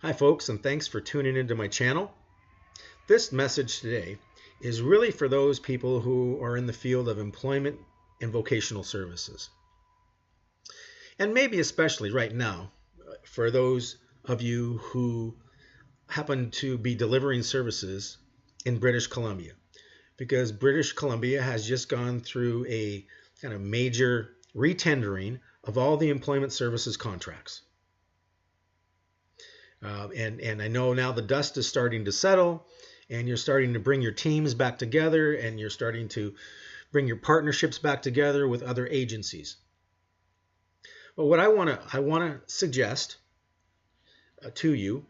Hi folks, and thanks for tuning into my channel. This message today is really for those people who are in the field of employment and vocational services. And maybe especially right now, for those of you who happen to be delivering services in British Columbia, because British Columbia has just gone through a kind of major retendering of all the employment services contracts. And I know now the dust is starting to settle, and you're starting to bring your teams back together, and you're starting to bring your partnerships back together with other agencies. But what I want to suggest to you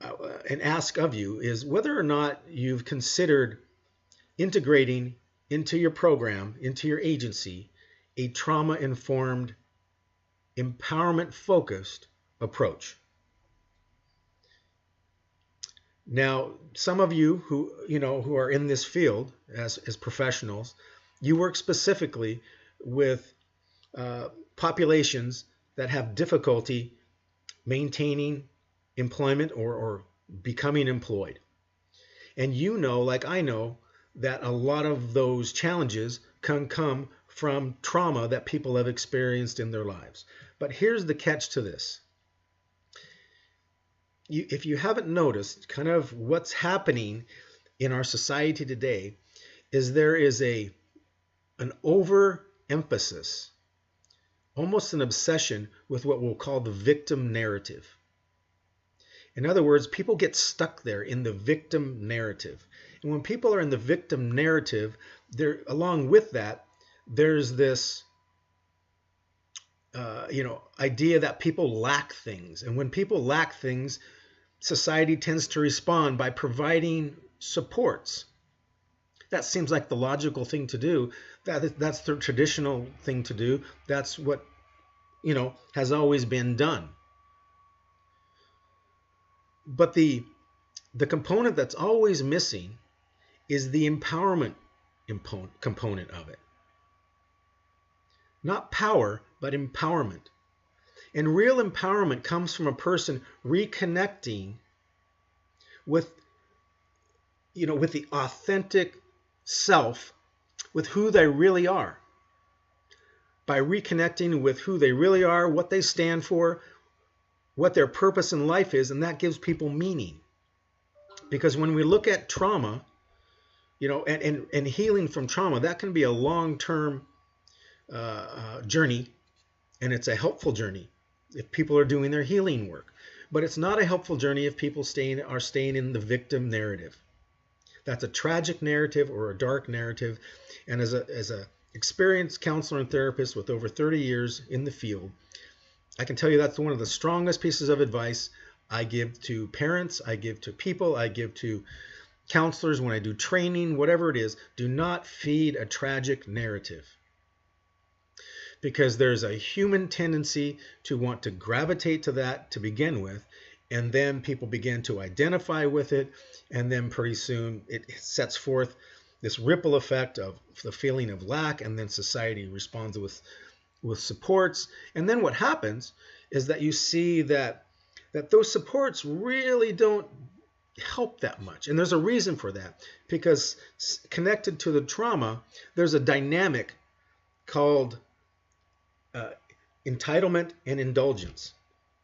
and ask of you is whether or not you've considered integrating into your program, into your agency, a trauma-informed, empowerment-focused approach. Now, some of you who are in this field as professionals, you work specifically with populations that have difficulty maintaining employment or becoming employed. And you know, like I know, that a lot of those challenges can come from trauma that people have experienced in their lives. But here's the catch to this. If you haven't noticed, kind of what's happening in our society today is there is an overemphasis, almost an obsession with what we'll call the victim narrative. In other words, people get stuck there in the victim narrative. And when people are in the victim narrative, along with that, there's this idea that people lack things. And when people lack things, society tends to respond by providing supports. That seems like the logical thing to do. That's the traditional thing to do. That's what, has always been done. But the component that's always missing is the empowerment component of it. Not power, but empowerment. And real empowerment comes from a person reconnecting with the authentic self, with who they really are. By reconnecting with who they really are, what they stand for, what their purpose in life is, and that gives people meaning. Because when we look at trauma, and healing from trauma, that can be a long-term journey, and it's a helpful journey if people are doing their healing work. But it's not a helpful journey if people are staying in the victim narrative. That's a tragic narrative or a dark narrative. And as a experienced counselor and therapist with over 30 years in the field, I can tell you that's one of the strongest pieces of advice I give to parents, I give to people, I give to counselors when I do training, whatever it is. Do not feed a tragic narrative. Because there's a human tendency to want to gravitate to that to begin with, and then people begin to identify with it, and then pretty soon it sets forth this ripple effect of the feeling of lack, and then society responds with supports. And then what happens is that you see that those supports really don't help that much. And there's a reason for that, because connected to the trauma, there's a dynamic called entitlement and indulgence.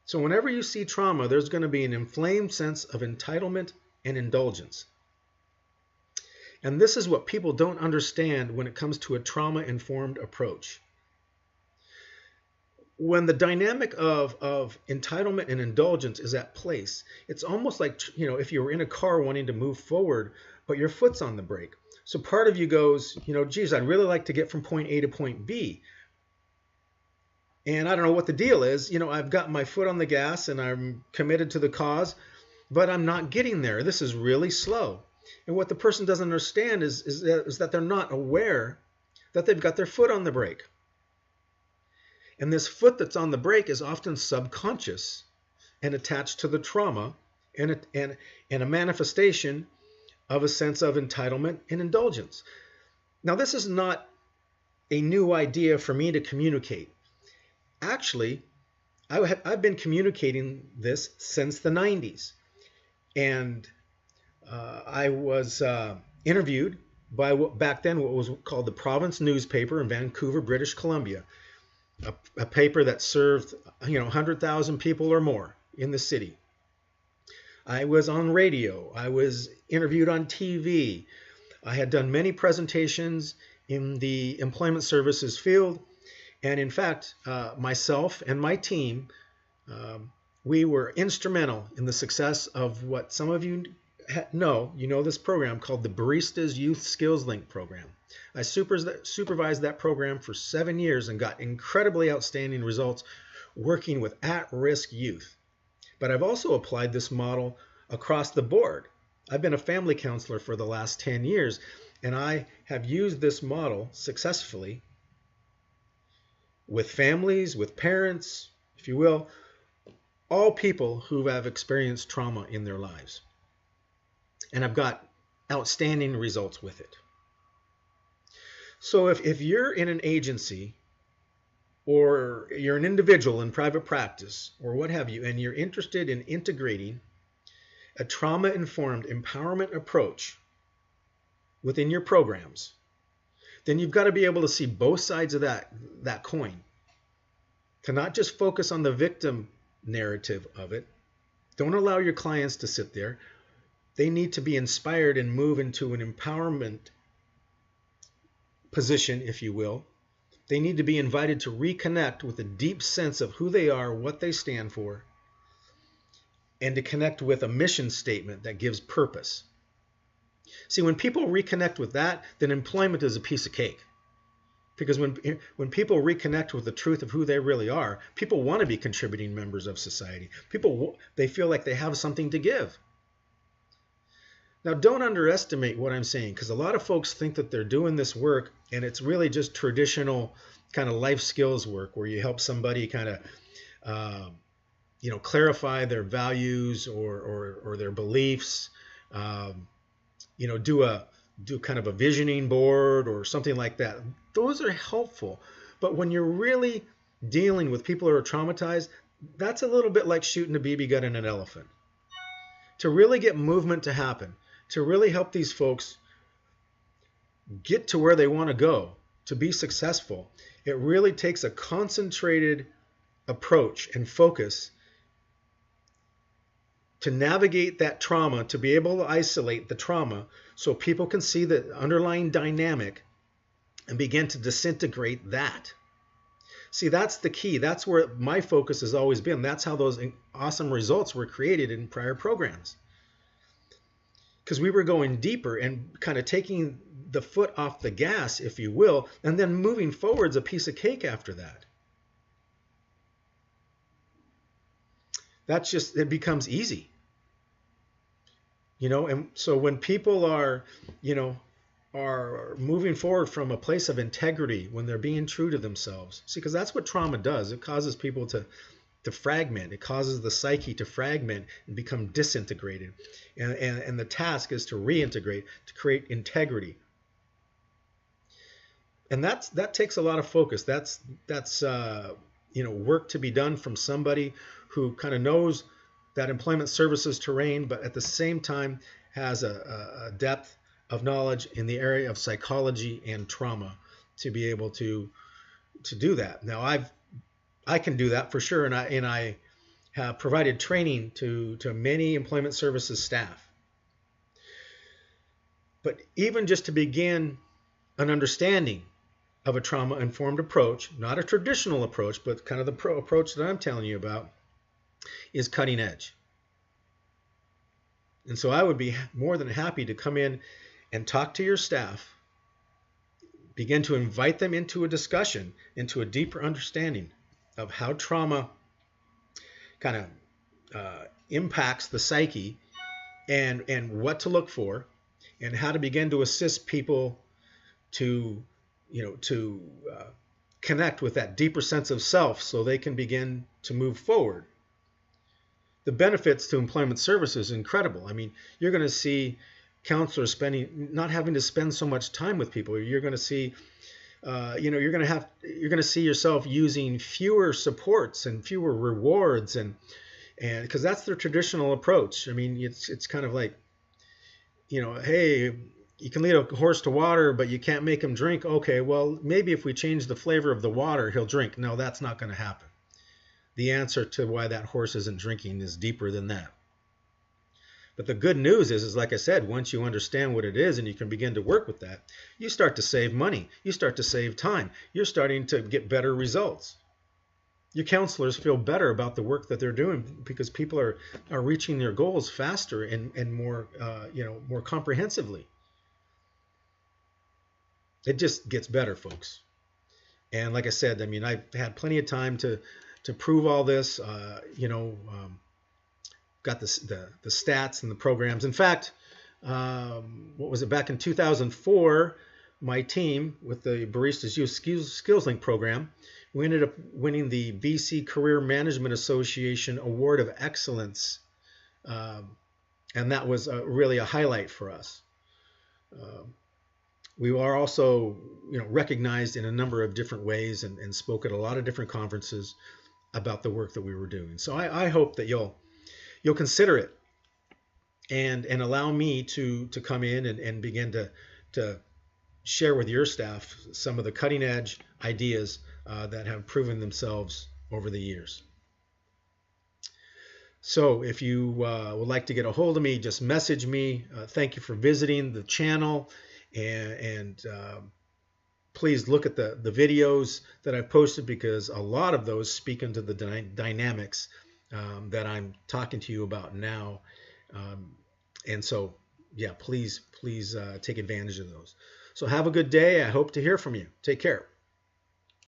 So whenever you see trauma, there's going to be an inflamed sense of entitlement and indulgence. And this is what people don't understand when it comes to a trauma-informed approach. When the dynamic of entitlement and indulgence is at place, it's almost like, if you were in a car wanting to move forward, but your foot's on the brake. So part of you goes, geez, I'd really like to get from point A to point B. And I don't know what the deal is. I've got my foot on the gas and I'm committed to the cause, but I'm not getting there. This is really slow. And what the person doesn't understand is that they're not aware that they've got their foot on the brake. And this foot that's on the brake is often subconscious and attached to the trauma and a manifestation of a sense of entitlement and indulgence. Now, this is not a new idea for me to communicate. Actually, I've been communicating this since the 90s. And I was interviewed by back then what was called the Province newspaper in Vancouver, British Columbia, a paper that served 100,000 people or more in the city. I was on radio. I was interviewed on TV. I had done many presentations in the employment services field. And in fact, myself and my team, we were instrumental in the success of what some of you know this program called the Baristas Youth Skills Link program. I supervised that program for 7 years and got incredibly outstanding results working with at-risk youth. But I've also applied this model across the board. I've been a family counselor for the last 10 years, and I have used this model successfully with families, with parents, if you will, all people who have experienced trauma in their lives. And I've got outstanding results with it. So if you're in an agency or you're an individual in private practice or what have you, and you're interested in integrating a trauma-informed empowerment approach within your programs, then you've got to be able to see both sides of that coin. To not just focus on the victim narrative of it. Don't allow your clients to sit there. They need to be inspired and move into an empowerment position, if you will. They need to be invited to reconnect with a deep sense of who they are, what they stand for, and to connect with a mission statement that gives purpose. See, when people reconnect with that, then employment is a piece of cake. Because when people reconnect with the truth of who they really are, people want to be contributing members of society. They feel like they have something to give. Now, don't underestimate what I'm saying, because a lot of folks think that they're doing this work and it's really just traditional kind of life skills work where you help somebody kind of clarify their values or their beliefs, do kind of a visioning board or something like that. Those are helpful. But when you're really dealing with people who are traumatized, that's a little bit like shooting a BB gun in an elephant. To really get movement to happen, to really help these folks get to where they want to go, to be successful, it really takes a concentrated approach and focus to navigate that trauma, to be able to isolate the trauma so people can see the underlying dynamic and begin to disintegrate that. See, that's the key. That's where my focus has always been. That's how those awesome results were created in prior programs. Because we were going deeper and kind of taking the foot off the gas, if you will, and then moving forward's a piece of cake after that. It becomes easy. And so when people are moving forward from a place of integrity, when they're being true to themselves. See, because that's what trauma does. It causes people to fragment. It causes the psyche to fragment and become disintegrated. And the task is to reintegrate, to create integrity. And that takes a lot of focus. That's work to be done from somebody who kind of knows that employment services terrain, but at the same time has a depth of knowledge in the area of psychology and trauma to be able to do that. Now, I can do that for sure, and I have provided training to many employment services staff. But even just to begin an understanding of a trauma-informed approach, not a traditional approach, but kind of the approach that I'm telling you about, is cutting edge. And so I would be more than happy to come in and talk to your staff, begin to invite them into a discussion, into a deeper understanding of how trauma kind of impacts the psyche and what to look for and how to begin to assist people to connect with that deeper sense of self so they can begin to move forward. The benefits to employment services is incredible. I mean, you're going to see counselors not having to spend so much time with people. You're going to see you're going to see yourself using fewer supports and fewer rewards, and because that's their traditional approach. I mean, it's kind of like, hey, you can lead a horse to water, but you can't make him drink. Okay, well, maybe if we change the flavor of the water, he'll drink. No, that's not going to happen. The answer to why that horse isn't drinking is deeper than that. But the good news is like I said, once you understand what it is and you can begin to work with that, you start to save money. You start to save time. You're starting to get better results. Your counselors feel better about the work that they're doing because people are reaching their goals faster and more, more comprehensively. It just gets better, folks. And like I said, I mean, I've had plenty of time to prove all this. Got the stats and the programs. In fact, what was it, back in 2004, my team with the Baristas Youth Skills Link program, we ended up winning the BC Career Management Association Award of Excellence, and that was really a highlight for us. We are also, recognized in a number of different ways and spoke at a lot of different conferences about the work that we were doing. So I hope that you'll consider it and allow me to come in and begin to share with your staff some of the cutting edge ideas that have proven themselves over the years. So if you would like to get a hold of me, just message me. Thank you for visiting the channel, and please look at the videos that I've posted, because a lot of those speak into the dynamics that I'm talking to you about now. And so, yeah, please take advantage of those. So have a good day. I hope to hear from you. Take care.